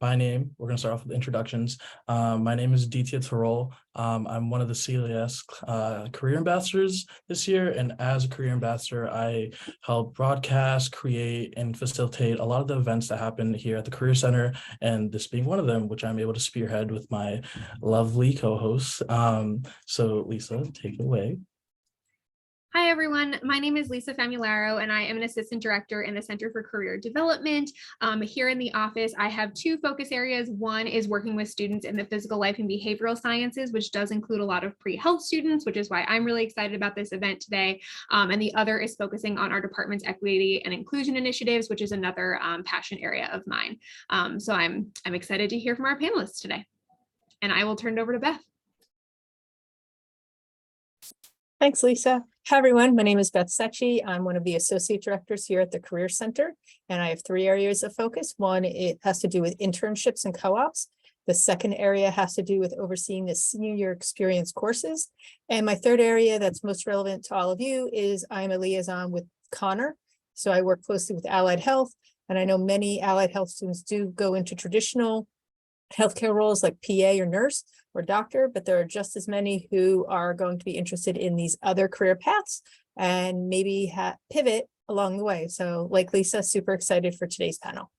By name, we're going to start off with introductions. My name is Ditya Tarol. I'm one of the CLAS career ambassadors this year, and as a career ambassador, I help broadcast, create, and facilitate a lot of the events that happen here at the Career Center, and this being one of them, which I'm able to spearhead with my lovely co-hosts. So Lisa, take it away. Hi, everyone. My name is Lisa Famularo, and I am an assistant director in the Center for Career Development. Here in the office, I have two focus areas. One is working with students in the physical life and behavioral sciences, which does include a lot of pre-health students, which is why I'm really excited about this event today. And the other is focusing on our department's equity and inclusion initiatives, which is another passion area of mine. So I'm excited to hear from our panelists today. And I will turn it over to Beth. Thanks, Lisa. Hi, everyone. My name is Beth Secchi. I'm one of the associate directors here at the Career Center, and I have three areas of focus. One, it has to do with internships and co-ops. The second area has to do with overseeing the senior year experience courses. And my third area that's most relevant to all of you is I'm a liaison with Connor. So I work closely with allied health, and I know many allied health students do go into traditional healthcare roles like PA or nurse or doctor, but there are just as many who are going to be interested in these other career paths and maybe pivot along the way. So like Lisa, super excited for today's panel.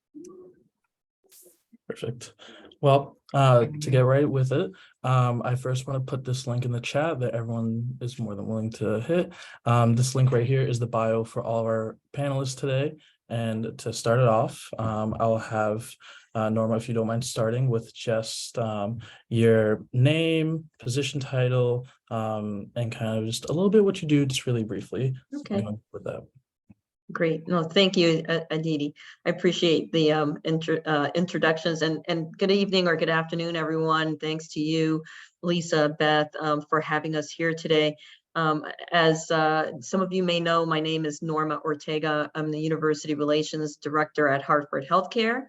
Perfect. Well, to get right with it, I first want to put this link in the chat that everyone is more than willing to hit. This link right here is the bio for all of our panelists today. And to start it off, I'll have Norma, if you don't mind starting with just your name, position title, and kind of just a little bit what you do, just really briefly. Okay. With that. Great. No, thank you, Aditi. I appreciate the introductions, and good evening or good afternoon, everyone. Thanks to you, Lisa, Beth, for having us here today. As some of you may know, my name is Norma Ortega. I'm the University Relations Director at Hartford Healthcare.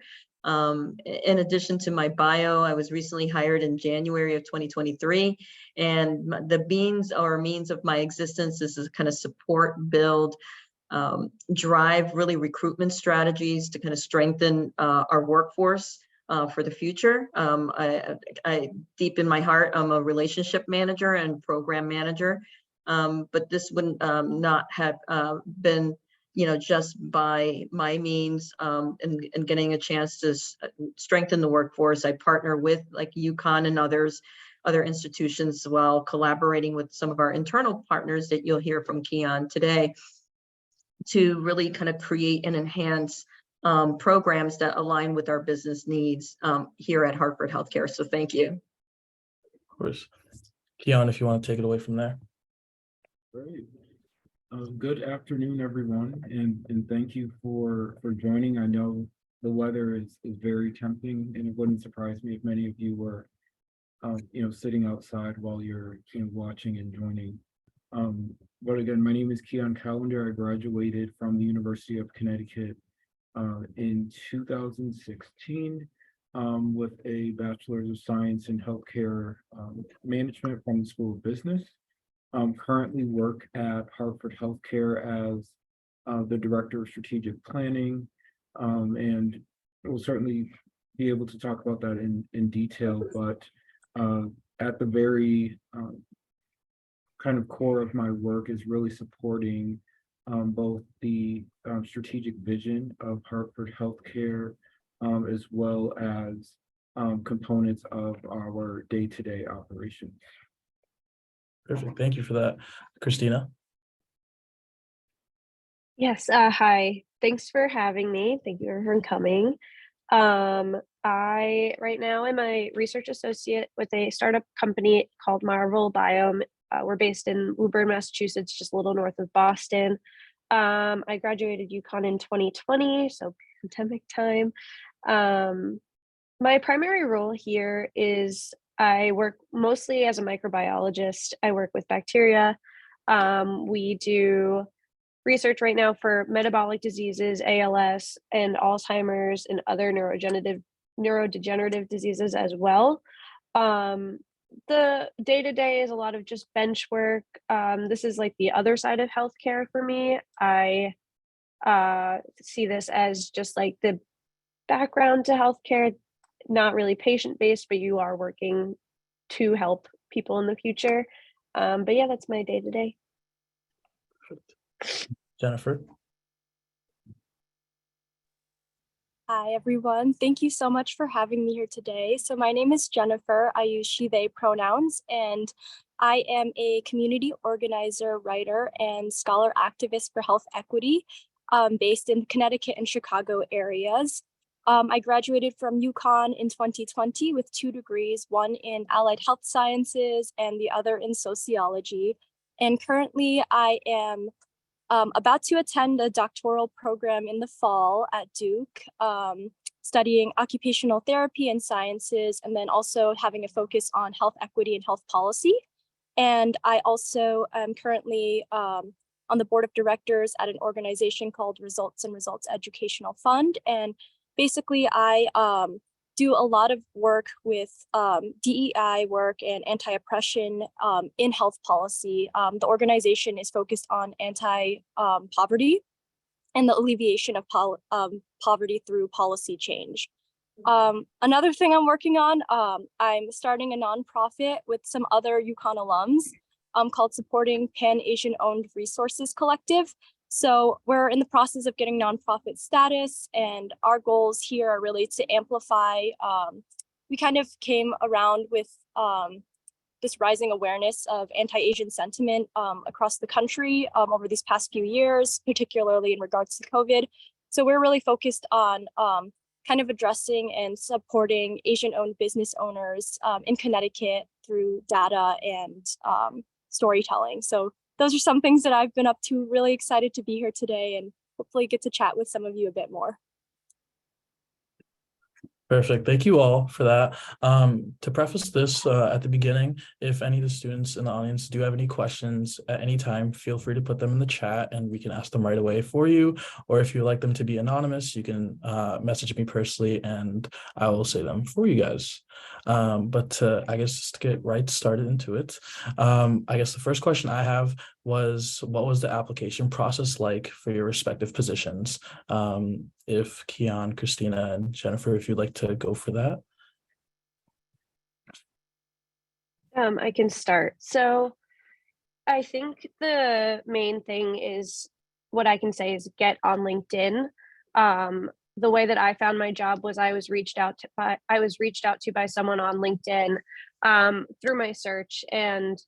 In addition to my bio, I was recently hired in January of 2023, and the means of my existence is to kind of support, build, drive really recruitment strategies to kind of strengthen our workforce for the future. I deep in my heart, I'm a relationship manager and program manager, but this would not have been just by my means and getting a chance to strengthen the workforce. I partner with like UConn and other institutions as well, collaborating with some of our internal partners that you'll hear from Keon today to really kind of create and enhance programs that align with our business needs here at Hartford Healthcare. So thank you. Of course. Keon, if you want to take it away from there. Great. Good afternoon, everyone, and thank you for joining. I know the weather is very tempting, and it wouldn't surprise me if many of you were, sitting outside while you're watching and joining. But again, my name is Keon Callender. I graduated from the University of Connecticut in 2016 with a Bachelor's of Science in Healthcare Management from the School of Business. Currently work at Hartford Healthcare as the Director of Strategic Planning, and we'll certainly be able to talk about that in detail, but at the very kind of core of my work is really supporting both the strategic vision of Hartford Healthcare as well as components of our day-to-day operations. Perfect. Thank you for that. Christina. Yes. Hi. Thanks for having me. Thank you for coming. I right now am a research associate with a startup company called Marvel Biome. We're based in Woburn, Massachusetts, just a little north of Boston. I graduated UConn in 2020, so pandemic time. My primary role here is I work mostly as a microbiologist. I work with bacteria. We do research right now for metabolic diseases, ALS, and Alzheimer's, and other neurodegenerative diseases as well. The day-to-day is a lot of just bench work. This is like the other side of healthcare for me. I see this as just like the background to healthcare, not really patient-based, but you are working to help people in the future. But yeah, that's my day-to-day. Jennifer. Hi, everyone. Thank you so much for having me here today. So my name is Jennifer. I use she, they pronouns, and I am a community organizer, writer, and scholar activist for health equity based in Connecticut and Chicago areas. I graduated from UConn in 2020 with 2 degrees, one in allied health sciences and the other in sociology. And currently I am about to attend a doctoral program in the fall at Duke, studying occupational therapy and sciences, and then also having a focus on health equity and health policy. And I also am currently on the board of directors at an organization called Results and Results Educational Fund. And basically I do a lot of work with DEI work and anti-oppression in health policy. The organization is focused on anti-poverty and the alleviation of poverty through policy change. Another thing I'm working on, I'm starting a nonprofit with some other UConn alums called Supporting Pan-Asian Owned Resources Collective. So we're in the process of getting nonprofit status, and our goals here are really to amplify. We kind of came around with this rising awareness of anti-Asian sentiment across the country over these past few years, particularly in regards to COVID. So we're really focused on kind of addressing and supporting Asian-owned business owners in Connecticut through data and storytelling. So those are some things that I've been up to. Really excited to be here today and hopefully get to chat with some of you a bit more. Perfect. Thank you all for that. To preface this at the beginning, if any of the students in the audience do have any questions at any time, feel free to put them in the chat and we can ask them right away for you. Or if you'd like them to be anonymous, you can message me personally and I will say them for you guys. But I guess just to get right started into it, I guess the first question I have was, what was the application process like for your respective positions? If Kian, Christina, and Jennifer, if you'd like to go for that. I can start. So I think the main thing is, what I can say is get on LinkedIn. The way that I found my job was I was reached out to by someone on LinkedIn through my search, and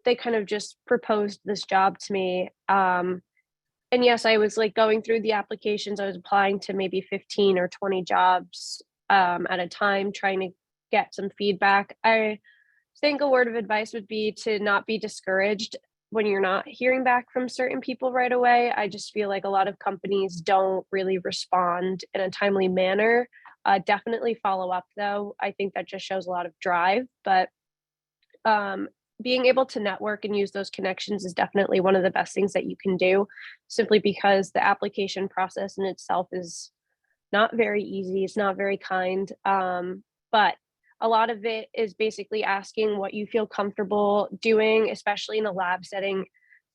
they kind of just proposed this job to me. And yes, I was like going through the applications. I was applying to maybe 15 or 20 jobs at a time, trying to get some feedback. I think a word of advice would be to not be discouraged when you're not hearing back from certain people right away. I just feel like a lot of companies don't really respond in a timely manner. Definitely follow up though. I think that just shows a lot of drive, but being able to network and use those connections is definitely one of the best things that you can do, simply because the application process in itself is not very easy. It's not very kind. But a lot of it is basically asking what you feel comfortable doing, especially in a lab setting.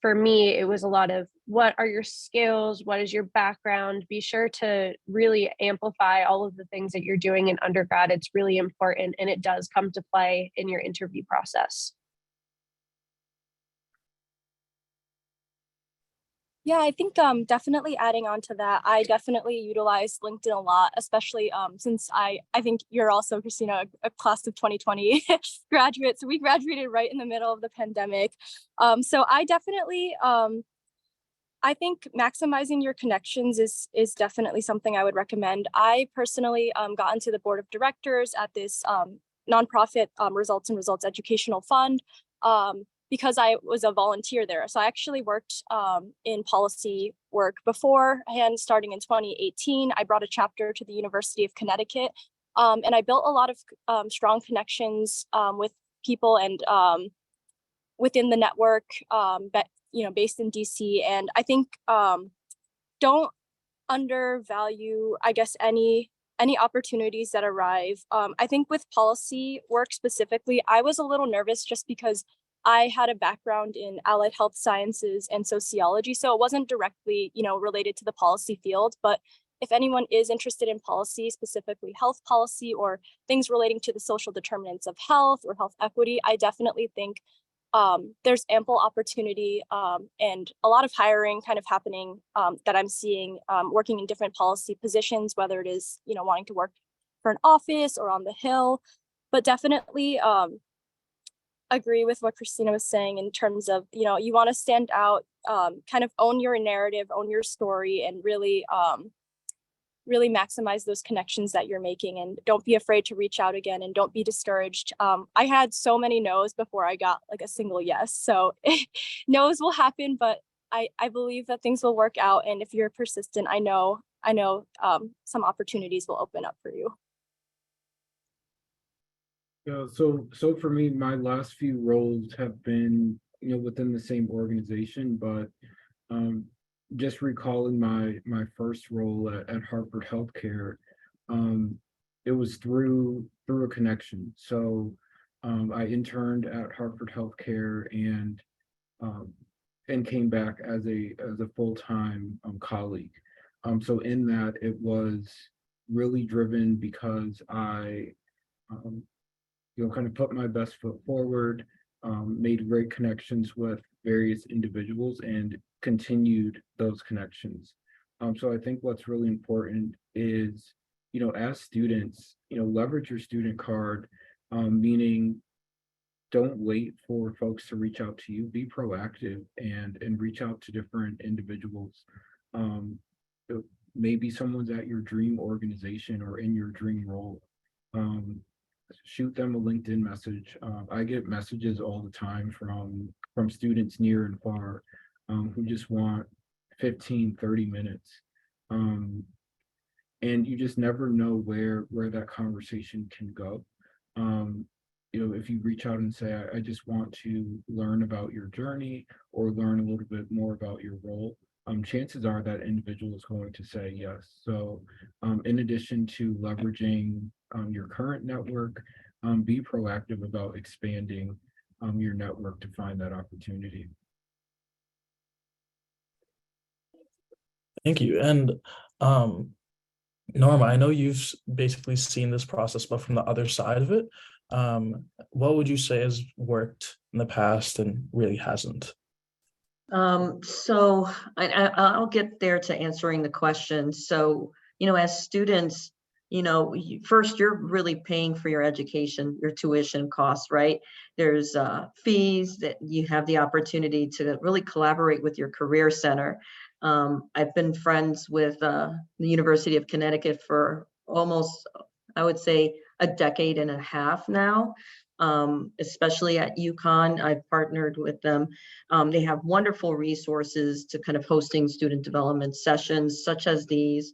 For me, it was a lot of, what are your skills? What is your background? Be sure to really amplify all of the things that you're doing in undergrad. It's really important, and it does come to play in your interview process. Yeah, I think definitely adding on to that, I definitely utilize LinkedIn a lot, especially since I think you're also, Christina, a class of 2020 graduate. So we graduated right in the middle of the pandemic. So I definitely, I think maximizing your connections is definitely something I would recommend. I personally got into the board of directors at this nonprofit Results and Results Educational Fund. Because I was a volunteer there. So I actually worked in policy work beforehand, starting in 2018. I brought a chapter to the University of Connecticut, and I built a lot of strong connections with people and within the network, based in DC. And I think don't undervalue, I guess, any opportunities that arrive. I think with policy work specifically, I was a little nervous just because I had a background in allied health sciences and sociology, so it wasn't directly, related to the policy field, but if anyone is interested in policy, specifically health policy or things relating to the social determinants of health or health equity, I definitely think there's ample opportunity and a lot of hiring kind of happening that I'm seeing working in different policy positions, whether it is, wanting to work for an office or on the Hill, but definitely agree with what Christina was saying in terms of, you want to stand out, kind of own your narrative, own your story, and really maximize those connections that you're making, and don't be afraid to reach out again, and don't be discouraged. I had so many no's before I got like a single yes. So no's will happen, but I believe that things will work out. And if you're persistent, I know some opportunities will open up for you. Yeah, so for me, my last few roles have been, within the same organization, but just recalling my first role at Harvard Healthcare, it was through a connection. So I interned at Harvard Healthcare and came back as a full-time colleague. So in that, it was really driven because I kind of put my best foot forward, made great connections with various individuals and continued those connections. So I think what's really important is, as students, leverage your student card, meaning don't wait for folks to reach out to you, be proactive and reach out to different individuals. Maybe someone's at your dream organization or in your dream role. Shoot them a LinkedIn message. I get messages all the time from students near and far who just want 15-30 minutes. And you just never know where that conversation can go. If you reach out and say, I just want to learn about your journey or learn a little bit more about your role, chances are that individual is going to say yes. So in addition to leveraging your current network, be proactive about expanding your network to find that opportunity. Thank you. And Norma, I know you've basically seen this process, but from the other side of it, what would you say has worked in the past and really hasn't? So I'll get there to answering the question. So, as students, first you're really paying for your education, your tuition costs, right? There's fees that you have the opportunity to really collaborate with your career center. I've been friends with the University of Connecticut for almost, I would say, a decade and a half now. Especially at UConn, I've partnered with them. They have wonderful resources to kind of hosting student development sessions such as these.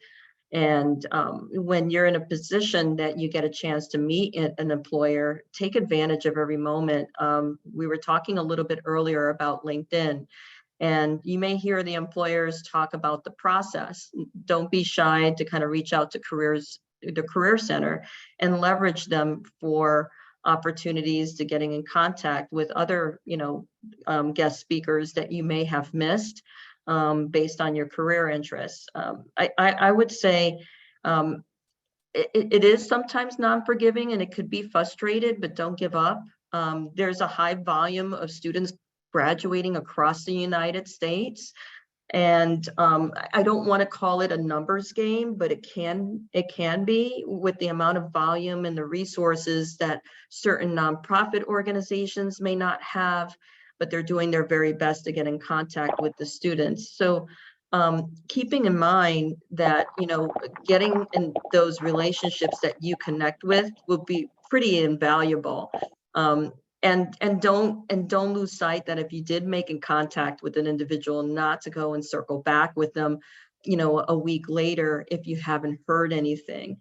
And when you're in a position that you get a chance to meet an employer, take advantage of every moment. We were talking a little bit earlier about LinkedIn, and you may hear the employers talk about the process. Don't be shy to kind of reach out to the Career Center and leverage them for opportunities to getting in contact with other, guest speakers that you may have missed based on your career interests. I would say it is sometimes non-forgiving and it could be frustrated, but don't give up. There's a high volume of students graduating across the United States. And I don't want to call it a numbers game, but it can be, with the amount of volume and the resources that certain nonprofit organizations may not have, but they're doing their very best to get in contact with the students. So keeping in mind that, getting in those relationships that you connect with will be pretty invaluable. And don't lose sight that if you did make in contact with an individual, not to go and circle back with them, a week later if you haven't heard anything.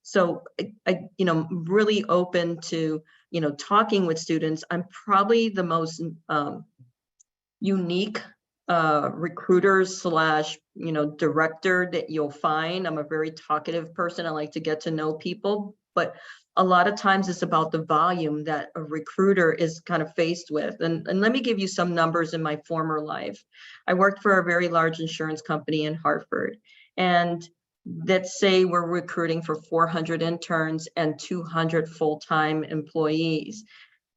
So I really open to talking with students. I'm probably the most unique recruiter / director that you'll find. I'm a very talkative person. I like to get to know people, but a lot of times it's about the volume that a recruiter is kind of faced with. And let me give you some numbers in my former life. I worked for a very large insurance company in Hartford. And let's say we're recruiting for 400 interns and 200 full-time employees.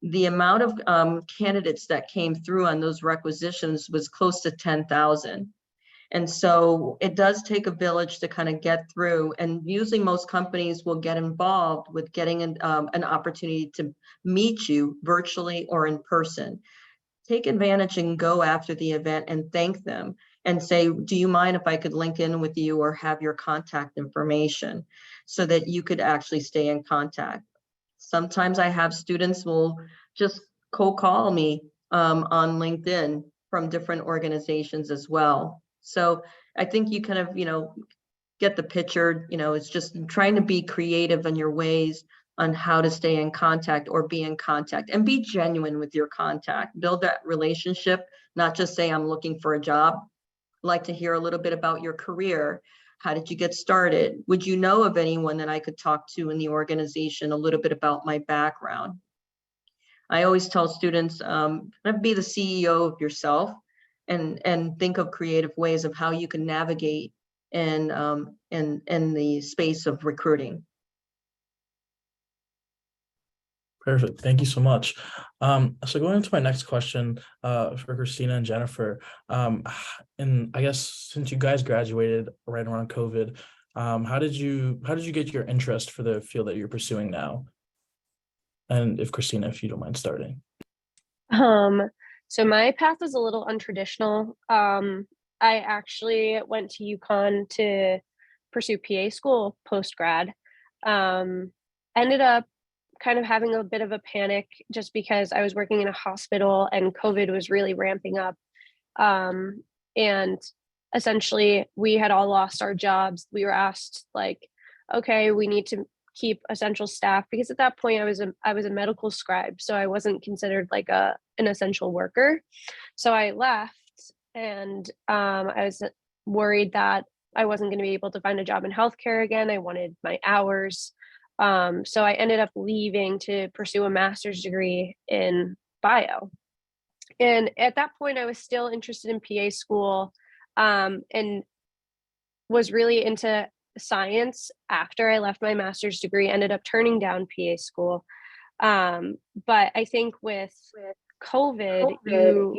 The amount of candidates that came through on those requisitions was close to 10,000. And so it does take a village to kind of get through, and usually most companies will get involved with getting an opportunity to meet you virtually or in person. Take advantage and go after the event and thank them and say, do you mind if I could link in with you or have your contact information so that you could actually stay in contact. Sometimes I have students will just cold call me on LinkedIn from different organizations as well. So I think you kind of, get the picture, it's just trying to be creative in your ways on how to stay in contact or be in contact, and be genuine with your contact. Build that relationship, not just say, I'm looking for a job. I'd like to hear a little bit about your career. How did you get started? Would you know of anyone that I could talk to in the organization, a little bit about my background? I always tell students, be the CEO of yourself and think of creative ways of how you can navigate in the space of recruiting. Perfect. Thank you so much. So going into my next question for Christina and Jennifer, and I guess since you guys graduated right around COVID, how did you get your interest for the field that you're pursuing now? And if Christina, if you don't mind starting. So my path was a little untraditional. I actually went to UConn to pursue PA school post-grad. Ended up kind of having a bit of a panic just because I was working in a hospital and COVID was really ramping up. And essentially we had all lost our jobs. We were asked like, okay, we need to keep essential staff, because at that point I was a medical scribe, so I wasn't considered like an essential worker. So I left, and I was worried that I wasn't going to be able to find a job in healthcare again. I wanted my hours. So I ended up leaving to pursue a master's degree in bio. And at that point I was still interested in PA school, and was really into science after I left my master's degree. Ended up turning down PA school. But I think with COVID,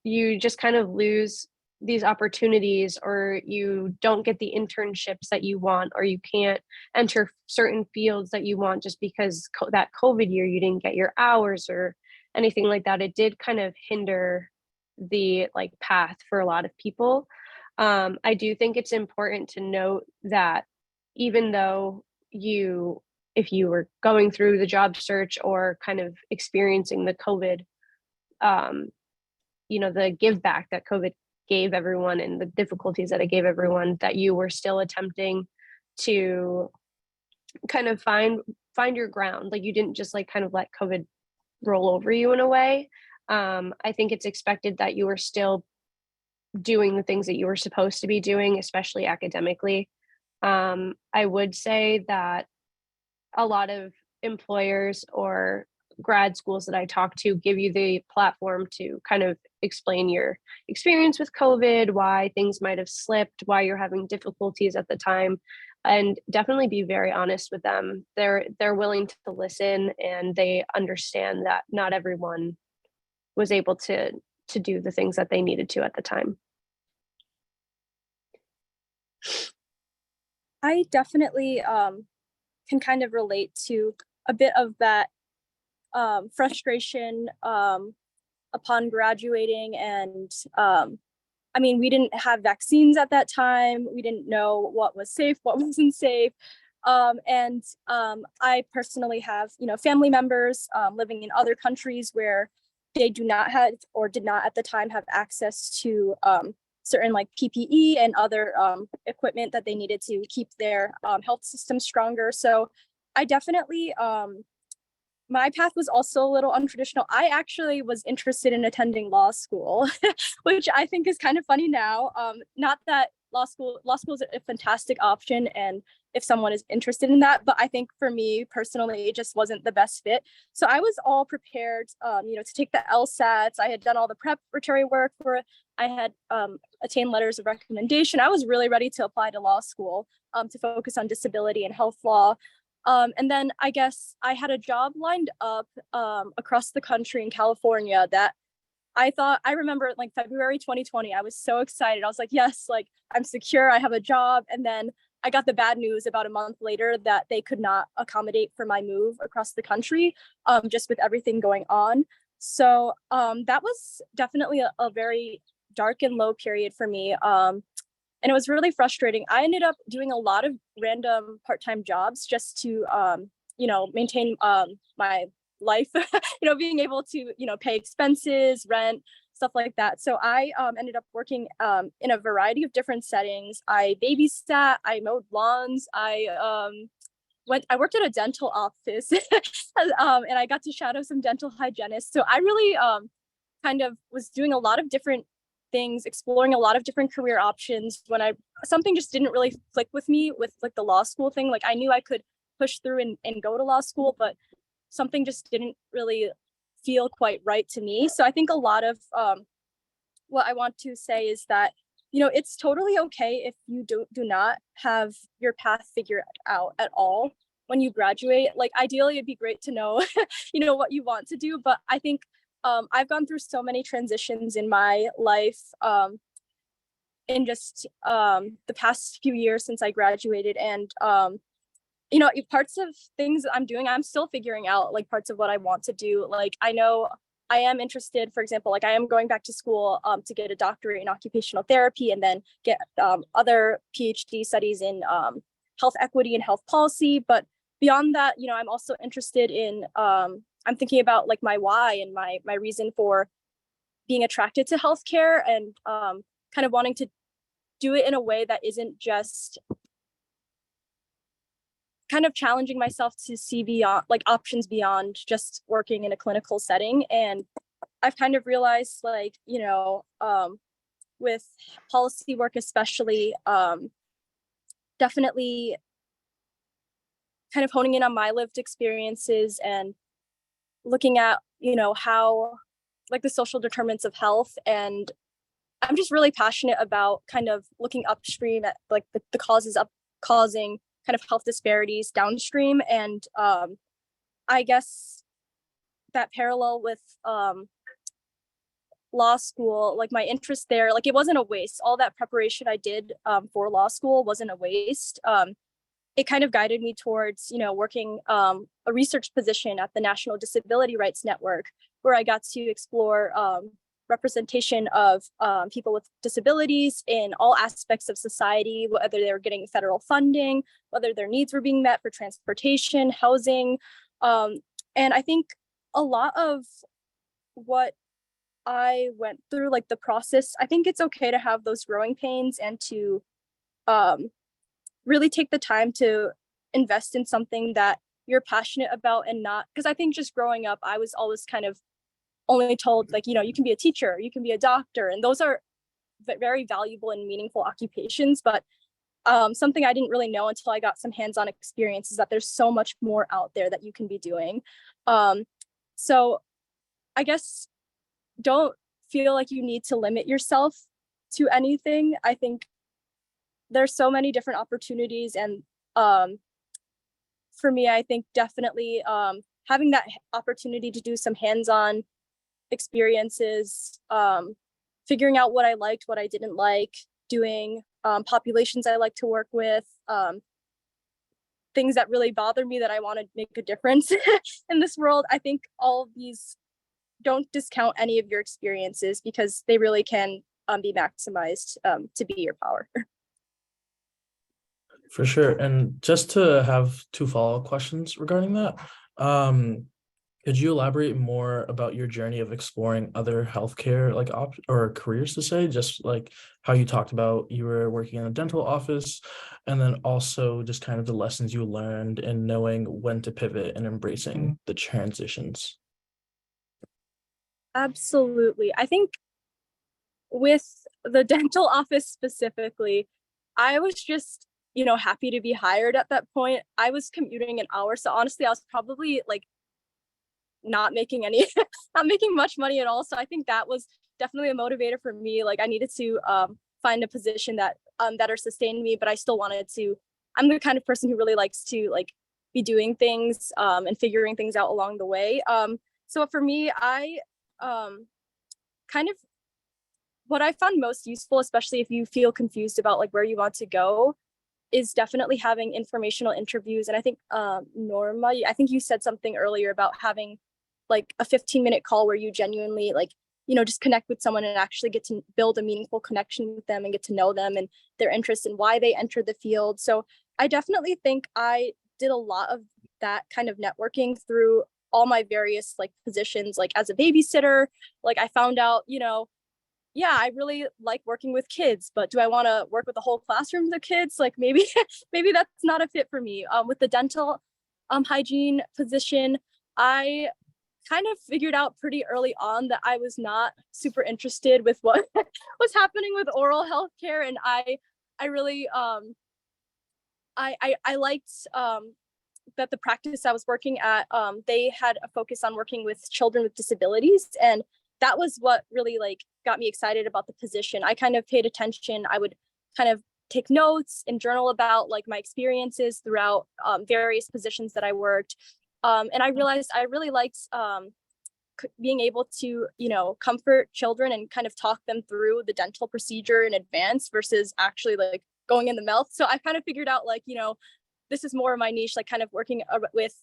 you just kind of lose these opportunities, or you don't get the internships that you want, or you can't enter certain fields that you want just because that COVID year you didn't get your hours or anything like that. It did kind of hinder the path for a lot of people. I do think it's important to note that even though if you were going through the job search or kind of experiencing the COVID, the give back that COVID gave everyone and the difficulties that it gave everyone, that you were still attempting to kind of find your ground. Like you didn't just kind of let COVID roll over you in a way. I think it's expected that you were still doing the things that you were supposed to be doing, especially academically. I would say that a lot of employers or grad schools that I talk to give you the platform to kind of explain your experience with COVID, why things might have slipped, why you're having difficulties at the time, and definitely be very honest with them. They're willing to listen, and they understand that not everyone was able to do the things that they needed to at the time. I definitely can kind of relate to a bit of that frustration upon graduating. And we didn't have vaccines at that time. We didn't know what was safe, what wasn't safe. And I personally have, family members living in other countries where they do not have, or did not at the time have, access to certain PPE and other equipment that they needed to keep their health system stronger. So I definitely, my path was also a little untraditional. I actually was interested in attending law school, which I think is kind of funny now. Not that law school is a fantastic option, and if someone is interested in that. But I think for me personally, it just wasn't the best fit. So I was all prepared, to take the LSATs. I had done all the preparatory work for it. I had attained letters of recommendation. I was really ready to apply to law school to focus on disability and health law. And then I guess I had a job lined up across the country in California that I remember like February 2020, I was so excited. I was like, yes, like I'm secure, I have a job. And then I got the bad news about a month later that they could not accommodate for my move across the country, just with everything going on. So that was definitely a very dark and low period for me. And it was really frustrating. I ended up doing a lot of random part-time jobs just to, maintain my life, being able to, pay expenses, rent, stuff like that. So I ended up working in a variety of different settings. I babysat, I mowed lawns, I worked at a dental office and I got to shadow some dental hygienists. So I really kind of was doing a lot of different things, exploring a lot of different career options when something just didn't really click with me with like the law school thing. Like I knew I could push through and go to law school, but something just didn't really feel quite right to me. So I think a lot of what I want to say is that, it's totally okay if you do not have your path figured out at all when you graduate. Like ideally it'd be great to know, what you want to do. But I think I've gone through so many transitions in my life in just the past few years since I graduated. And parts of things that I'm doing, I'm still figuring out like parts of what I want to do. Like I know I am interested, for example, like I am going back to school to get a doctorate in occupational therapy and then get other PhD studies in health equity and health policy. But beyond that, I'm also interested in, I'm thinking about like my why and my reason for being attracted to healthcare and kind of wanting to do it in a way that isn't just kind of challenging myself to see beyond like options beyond just working in a clinical setting. And I've kind of realized like, with policy work, especially definitely kind of honing in on my lived experiences and looking at, how like the social determinants of health. And I'm just really passionate about kind of looking upstream at like the causes of causing kind of health disparities downstream. And I guess that parallel with law school, like my interest there, like it wasn't a waste. All that preparation I did for law school wasn't a waste. It kind of guided me towards, working a research position at the National Disability Rights Network, where I got to explore representation of people with disabilities in all aspects of society, whether they were getting federal funding, whether their needs were being met for transportation, housing. And I think a lot of what I went through, like the process, I think it's okay to have those growing pains and to really take the time to invest in something that you're passionate about and not, because I think just growing up, I was always kind of only told like, you can be a teacher, you can be a doctor, and those are very valuable and meaningful occupations. But something I didn't really know until I got some hands-on experience is that there's so much more out there that you can be doing. So I guess don't feel like you need to limit yourself to anything. I think there's so many different opportunities. And for me, I think definitely having that opportunity to do some hands-on experiences, figuring out what I liked, what I didn't like, doing populations I like to work with, things that really bother me that I want to make a difference in this world. I think all of these, don't discount any of your experiences because they really can be maximized to be your power. For sure. And just to have two follow-up questions regarding that, could you elaborate more about your journey of exploring other healthcare like or careers to say, just like how you talked about you were working in a dental office, and then also just kind of the lessons you learned and knowing when to pivot and embracing the transitions? Absolutely. I think with the dental office specifically, I was just happy to be hired at that point. I was commuting an hour. So honestly, I was probably like not making any, not making much money at all. So I think that was definitely a motivator for me. Like I needed to find a position that better sustained me, but I still wanted to, I'm the kind of person who really likes to like be doing things and figuring things out along the way. So for me, I kind of, what I found most useful, especially if you feel confused about like where you want to go, is definitely having informational interviews. And I think Norma, I think you said something earlier about having like a 15-minute call where you genuinely like, just connect with someone and actually get to build a meaningful connection with them and get to know them and their interests and why they entered the field. So I definitely think I did a lot of that kind of networking through all my various like positions. Like as a babysitter, like I found out, yeah, I really like working with kids, but do I want to work with a whole classroom of kids? Like maybe, maybe that's not a fit for me. With the dental hygiene position, I kind of figured out pretty early on that I was not super interested with what was happening with oral health care. And I really, I liked that the practice I was working at, they had a focus on working with children with disabilities. And that was what really like got me excited about the position. I kind of paid attention. I would kind of take notes and journal about like my experiences throughout various positions that I worked. And I realized I really liked being able to, comfort children and kind of talk them through the dental procedure in advance versus actually like going in the mouth. So I kind of figured out like, this is more of my niche, like kind of working with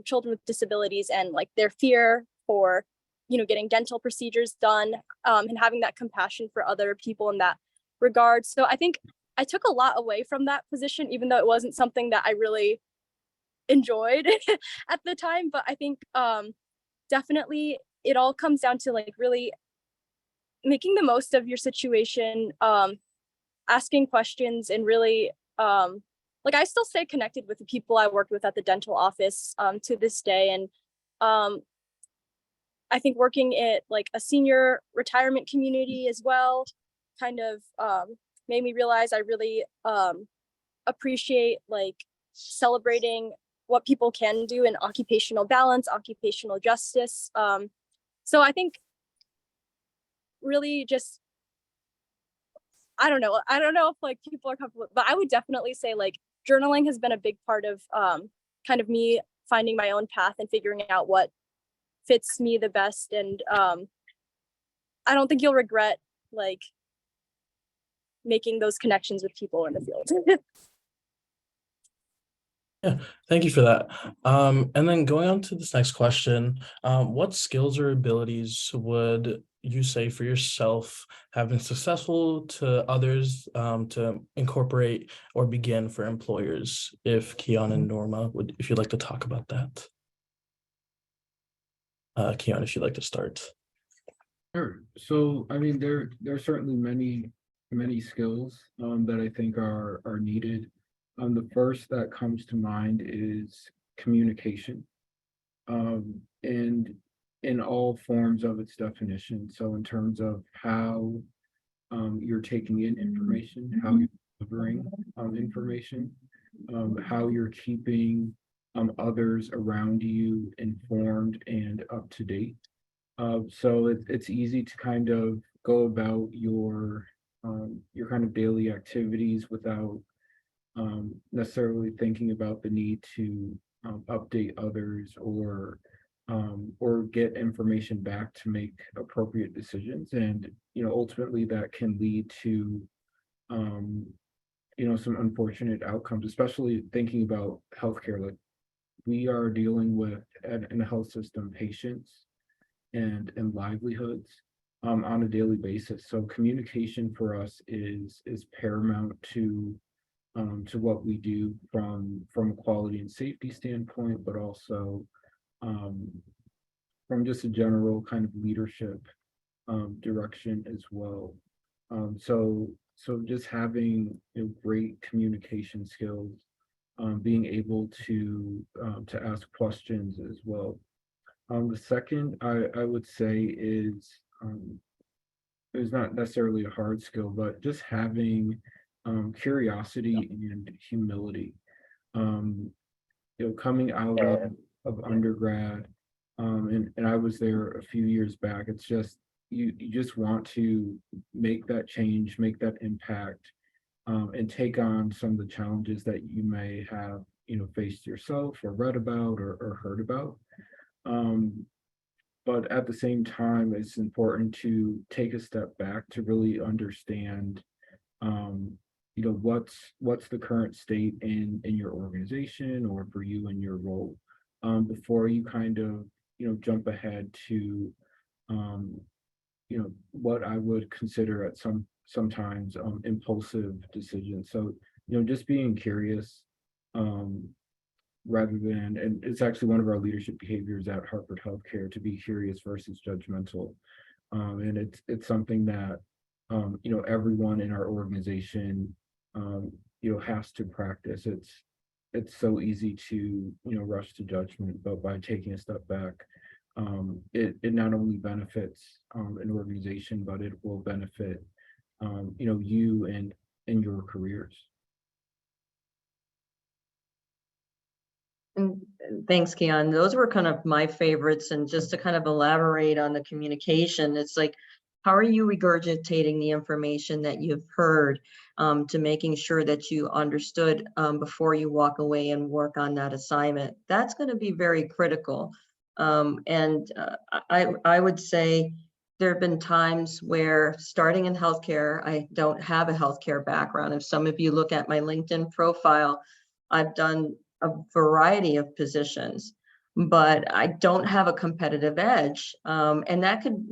children with disabilities and like their fear for, getting dental procedures done and having that compassion for other people in that regard. So I think I took a lot away from that position, even though it wasn't something that I really enjoyed at the time. But I think definitely it all comes down to like really making the most of your situation, asking questions, and really like I still stay connected with the people I worked with at the dental office to this day. And I think working at like a senior retirement community as well kind of made me realize I really appreciate like celebrating what people can do in occupational balance, occupational justice. So I think really just, I don't know if like people are comfortable, but I would definitely say like journaling has been a big part of kind of me finding my own path and figuring out what fits me the best. And I don't think you'll regret like making those connections with people in the field. Yeah, thank you for that. And then going on to this next question, what skills or abilities would you say for yourself have been successful to others to incorporate or begin for employers? If Keon and Norma if you'd like to talk about that. Keon, if you'd like to start. Sure. So, I mean, there are certainly many skills that I think are needed. The first that comes to mind is communication, and in all forms of its definition. So, in terms of how you're taking in information, how you're delivering information, how you're keeping others around you informed and up to date. So it's easy to kind of go about your kind of daily activities without necessarily thinking about the need to update others or get information back to make appropriate decisions. And ultimately that can lead to some unfortunate outcomes, especially thinking about healthcare. Like we are dealing with in a health system patients and livelihoods on a daily basis. So communication for us is paramount to what we do from a quality and safety standpoint, but also from just a general kind of leadership direction as well. So just having great communication skills, being able to ask questions as well. The second I would say is not necessarily a hard skill, but just having curiosity and humility. Coming out of undergrad, and I was there a few years back. It's just you just want to make that change, make that impact, and take on some of the challenges that you may have, faced yourself or read about or heard about. But at the same time, it's important to take a step back to really understand, what's the current state in your organization or for you in your role, before you kind of, jump ahead to, what I would consider at sometimes impulsive decisions. So, just being curious, rather than, and it's actually one of our leadership behaviors at Harvard Healthcare, to be curious versus judgmental. And it's something that, everyone in our organization, has to practice. It's so easy to, rush to judgment, but by taking a step back, it not only benefits an organization, but it will benefit, you and your careers. And thanks, Keon. Those were kind of my favorites. And just to kind of elaborate on the communication, it's like, how are you regurgitating the information that you've heard, to making sure that you understood before you walk away and work on that assignment? That's going to be very critical. I would say there have been times where, starting in healthcare, I don't have a healthcare background. If some of you look at my LinkedIn profile, I've done a variety of positions, but I don't have a competitive edge. And that could,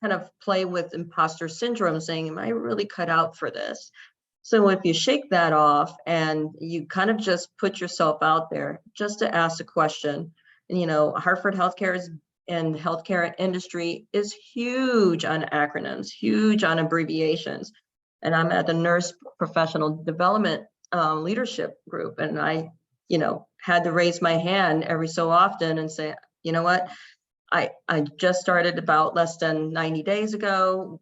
kind of play with imposter syndrome, saying, am I really cut out for this? So if you shake that off and you kind of just put yourself out there just to ask a question, and, Hartford Healthcare and healthcare industry is huge on acronyms, huge on abbreviations. And I'm at the Nurse Professional Development leadership group, and I, had to raise my hand every so often and say, you know what, I just started about less than 90 days ago.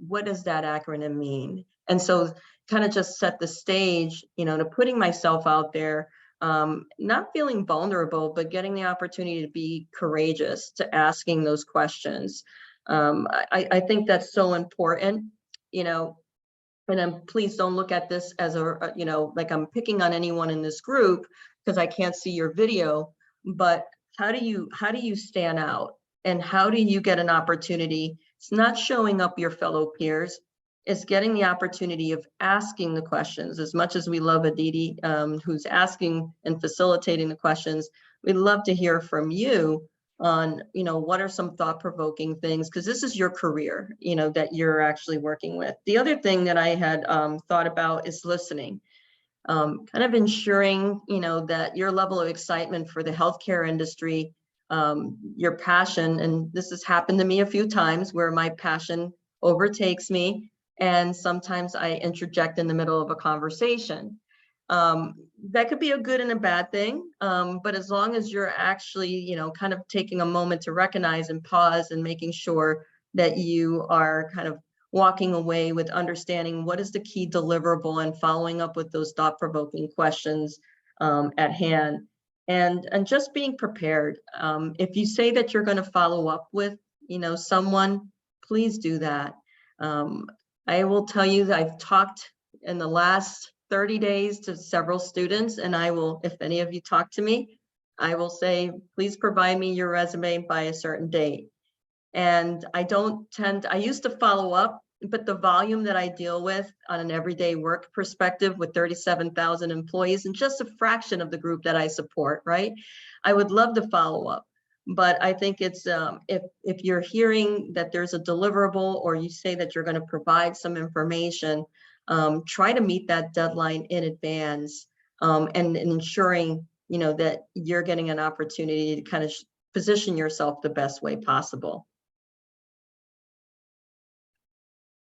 What does that acronym mean? And so kind of just set the stage, to putting myself out there, not feeling vulnerable, but getting the opportunity to be courageous, to asking those questions. I think that's so important, and please don't look at this as like I'm picking on anyone in this group, because I can't see your video. But how do you stand out, and how do you get an opportunity? It's not showing up your fellow peers. It's getting the opportunity of asking the questions. As much as we love Aditi, who's asking and facilitating the questions, we'd love to hear from you on, what are some thought-provoking things, because this is your career, that you're actually working with. The other thing that I had thought about is listening, kind of ensuring, that your level of excitement for the healthcare industry, your passion, and this has happened to me a few times where my passion overtakes me, and sometimes I interject in the middle of a conversation. That could be a good and a bad thing, but as long as you're actually, kind of taking a moment to recognize and pause, and making sure that you are kind of walking away with understanding what is the key deliverable, and following up with those thought-provoking questions at hand, and just being prepared. If you say that you're going to follow up with, someone, please do that. I will tell you that I've talked in the last 30 days to several students, and I will, if any of you talk to me, I will say, please provide me your resume by a certain date. And I used to follow up, but the volume that I deal with on an everyday work perspective with 37,000 employees and just a fraction of the group that I support, right? I would love to follow up. But I think it's, if you're hearing that there's a deliverable, or you say that you're going to provide some information, try to meet that deadline in advance, and ensuring, that you're getting an opportunity to kind of position yourself the best way possible.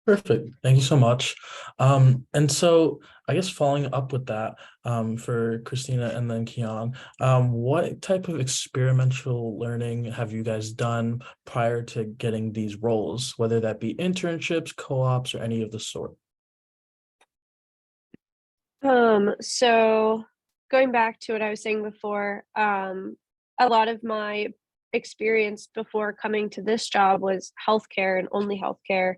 Perfect. Thank you so much. And so I guess following up with that, for Christina and then Keon, what type of experimental learning have you guys done prior to getting these roles, whether that be internships, co-ops, or any of the sort? So going back to what I was saying before, a lot of my experience before coming to this job was healthcare and only healthcare,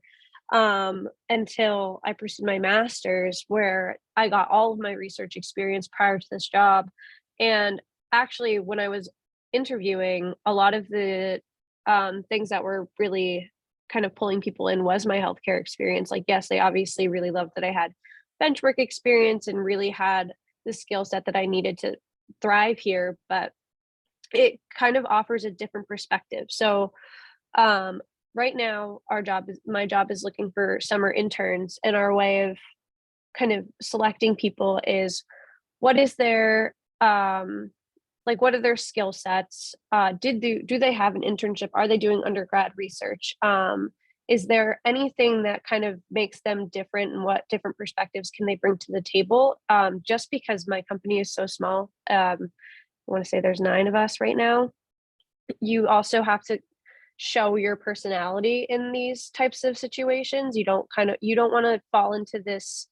until I pursued my master's, where I got all of my research experience prior to this job. And actually, when I was interviewing, a lot of the things that were really kind of pulling people in was my healthcare experience. Like, yes, they obviously really loved that I had bench work experience and really had the skill set that I needed to thrive here, but it kind of offers a different perspective. So right now my job is looking for summer interns, and our way of kind of selecting people is what is their like what are their skill sets? Do they have an internship? Are they doing undergrad research? Is there anything that kind of makes them different, and what different perspectives can they bring to the table? Just because my company is so small, I want to say there's 9 of us right now. You also have to show your personality in these types of situations. You don't want to fall into this,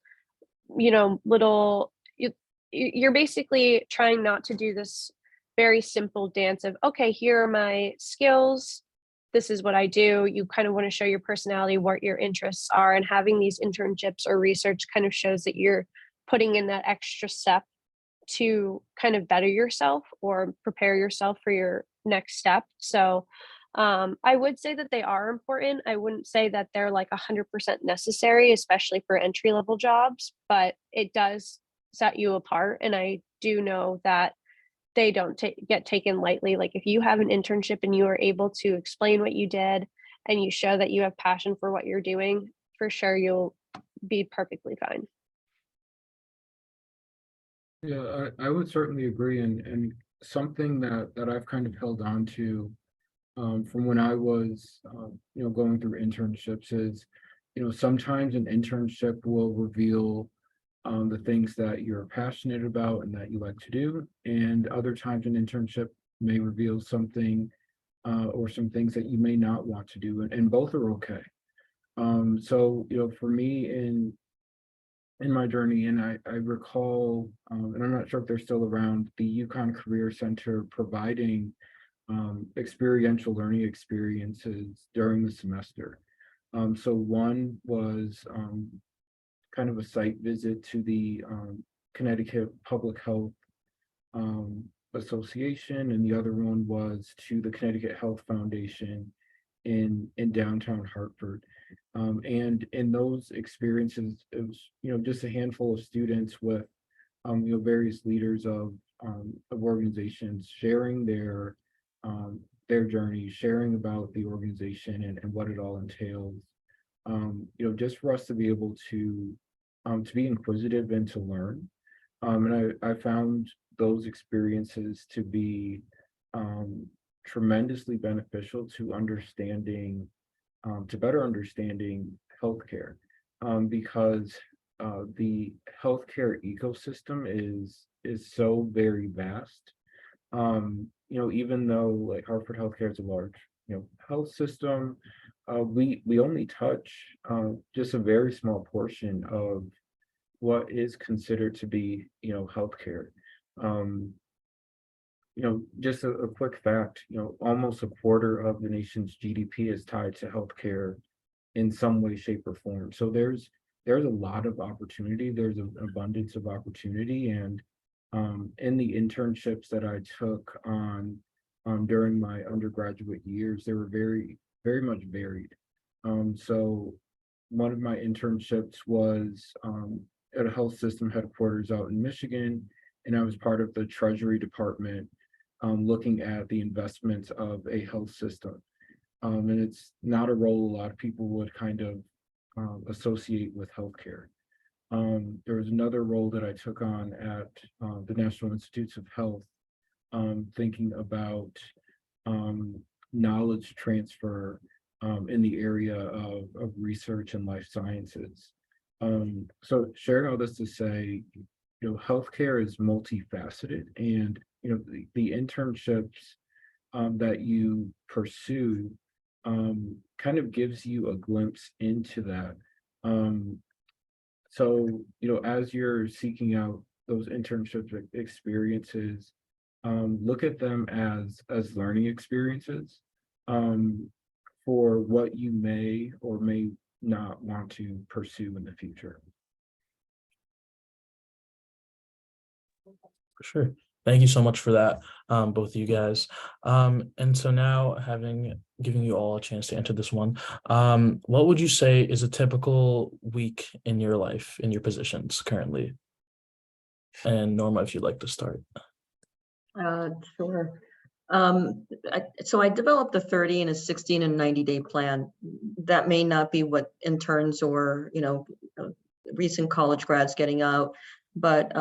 you're basically trying not to do this very simple dance of, okay, here are my skills, this is what I do. You kind of want to show your personality, what your interests are, and having these internships or research kind of shows that you're putting in that extra step to kind of better yourself or prepare yourself for your next step. So I would say that they are important. I wouldn't say that they're like 100% necessary, especially for entry level jobs, but it does set you apart. And I do know that they don't get taken lightly. Like, if you have an internship and you are able to explain what you did and you show that you have passion for what you're doing, for sure you'll be perfectly fine. Yeah, I would certainly agree, and something that I've kind of held on to from when I was going through internships is, sometimes an internship will reveal the things that you're passionate about and that you like to do, and other times an internship may reveal something or some things that you may not want to do, and both are okay. So for me in my journey, and I recall, and I'm not sure if they're still around, the UConn Career Center providing experiential learning experiences during the semester. So one was kind of a site visit to the Connecticut Public Health Association, and the other one was to the Connecticut Health Foundation in downtown Hartford. And in those experiences, it was just a handful of students with various leaders of organizations sharing their journey, sharing about the organization and what it all entails. Just for us to be able to be inquisitive and to learn. And I found those experiences to be tremendously beneficial to understanding, to better understanding healthcare, because the healthcare ecosystem is so very vast. Even though like Hartford Healthcare is a large, health system, we only touch just a very small portion of what is considered to be, healthcare. Um, just a quick fact, almost a quarter of the nation's GDP is tied to healthcare in some way, shape, or form. So there's a lot of opportunity. There's an abundance of opportunity, and in the internships that I took on during my undergraduate years, they were very, very much varied. So one of my internships was at a health system headquarters out in Michigan, and I was part of the Treasury Department looking at the investments of a health system. And it's not a role a lot of people would kind of associate with healthcare. There was another role that I took on at the National Institutes of Health, thinking about knowledge transfer in the area of research and life sciences. So sharing all this to say, healthcare is multifaceted, and the internships that you pursue kind of gives you a glimpse into that. So, as you're seeking out those internship experiences, look at them as learning experiences, for what you may or may not want to pursue in the future. For sure. Thank you so much for that, both of you guys. And so now, giving you all a chance to enter this one, what would you say is a typical week in your life, in your positions currently? And Norma, if you'd like to start. Sure. So I developed a 30 and a 16 and 90-day plan. That may not be what interns or, recent college grads getting out. But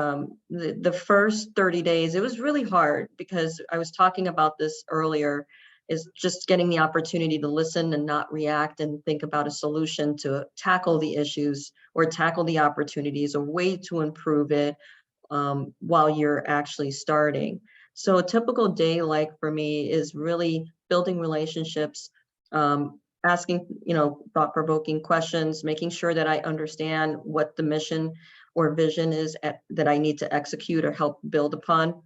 the first 30 days, it was really hard because I was talking about this earlier, is just getting the opportunity to listen and not react and think about a solution to tackle the issues or tackle the opportunities, a way to improve it while you're actually starting. So a typical day, like for me, is really building relationships, asking, thought-provoking questions, making sure that I understand what the mission or vision is that I need to execute or help build upon.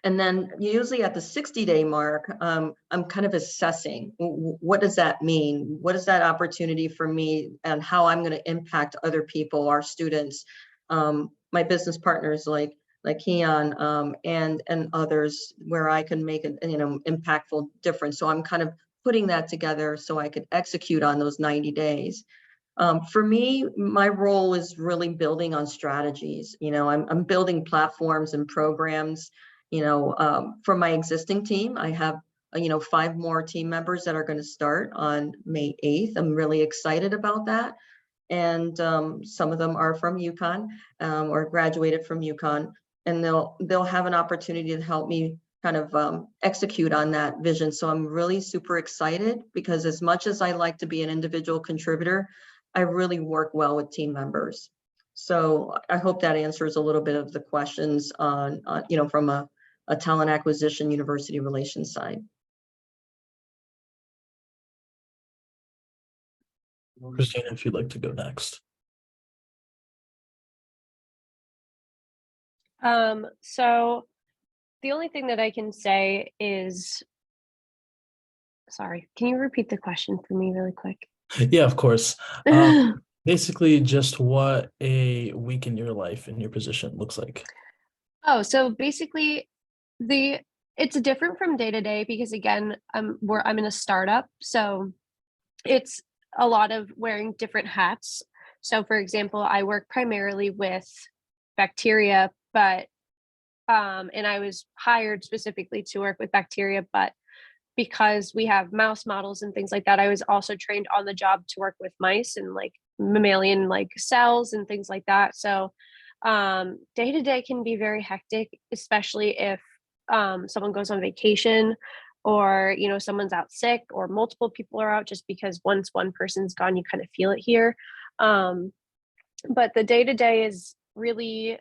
And then usually at the 60-day mark, I'm kind of assessing, what does that mean? What is that opportunity for me and how I'm going to impact other people, our students, my business partners like Keon, and others, where I can make an impactful difference. So I'm kind of putting that together so I could execute on those 90 days. For me, my role is really building on strategies. I'm building platforms and programs. For my existing team, I have 5 more team members that are going to start on May 8th. I'm really excited about that. And some of them are from UConn or graduated from UConn, and they'll have an opportunity to help me kind of execute on that vision. So I'm really super excited, because as much as I like to be an individual contributor, I really work well with team members. So I hope that answers a little bit of the questions on from a talent acquisition, university relations side. Christina, if you'd like to go next. So the only thing that I can say is, sorry, can you repeat the question for me really quick? Yeah, of course. Basically, just what a week in your life in your position looks like. Oh, so basically it's different from day to day, because again, I'm in a startup, so it's a lot of wearing different hats. So for example, I work primarily with bacteria, but and I was hired specifically to work with bacteria, but because we have mouse models and things like that, I was also trained on the job to work with mice and like mammalian like cells and things like that. So day to day can be very hectic, especially if someone goes on vacation, or someone's out sick, or multiple people are out, just because once one person's gone, you kind of feel it here. But the day to day is really,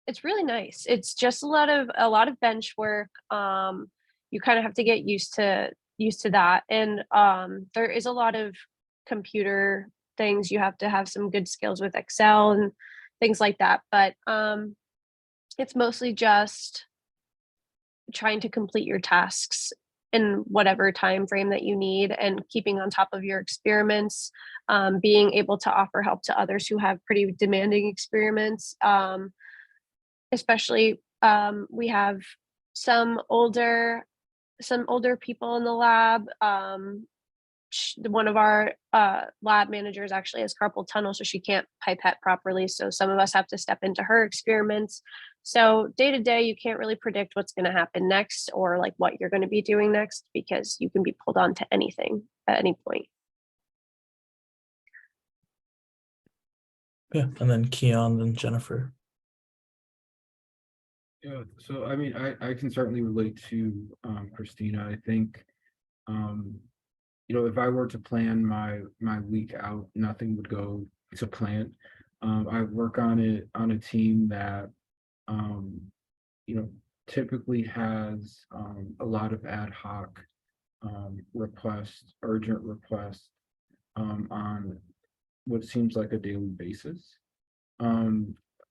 it's really nice. It's just a lot of bench work. You kind of have to get used to that, and there is a lot of computer things. You have to have some good skills with Excel and things like that, but it's mostly just trying to complete your tasks in whatever time frame that you need, and keeping on top of your experiments, being able to offer help to others who have pretty demanding experiments. Especially we have some older people in the lab. One of our lab managers actually has carpal tunnel, so she can't pipette properly. So some of us have to step into her experiments. So day to day, you can't really predict what's going to happen next, or like what you're going to be doing next, because you can be pulled on to anything at any point. Yeah, and then Keon, then Jennifer. Yeah, so I mean, I can certainly relate to Christina. I think if I were to plan my week out, nothing would go to plan. I work on a team that typically has a lot of ad hoc requests, urgent requests on what seems like a daily basis.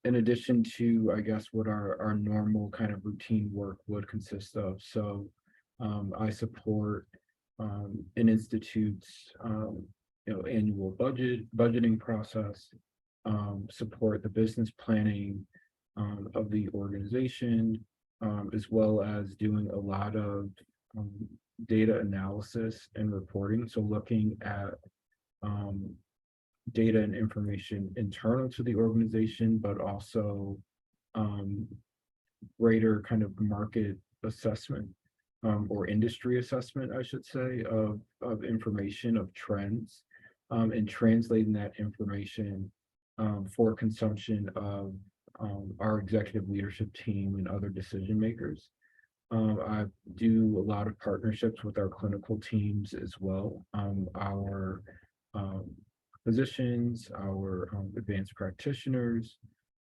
In addition to, I guess, what our normal kind of routine work would consist of. So I support an institute's annual budgeting process, support the business planning of the organization, as well as doing a lot of data analysis and reporting. So looking at data and information internal to the organization, but also greater kind of market assessment or industry assessment, I should say, of information, of trends, and translating that information for consumption of our executive leadership team and other decision makers. I do a lot of partnerships with our clinical teams as well. Our physicians, our advanced practitioners,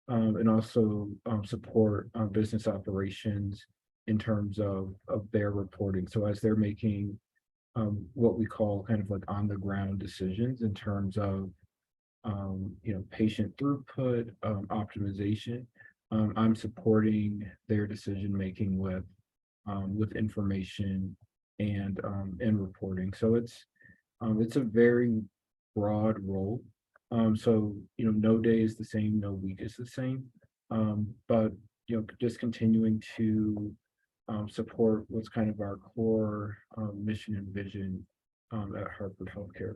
and also support business operations in terms of their reporting. So as they're making what we call kind of like on the ground decisions in terms of patient throughput, optimization, I'm supporting their decision making with information and reporting. So it's a very broad role. So no day is the same, no week is the same. But just continuing to support what's kind of our core mission and vision at Harvard Healthcare.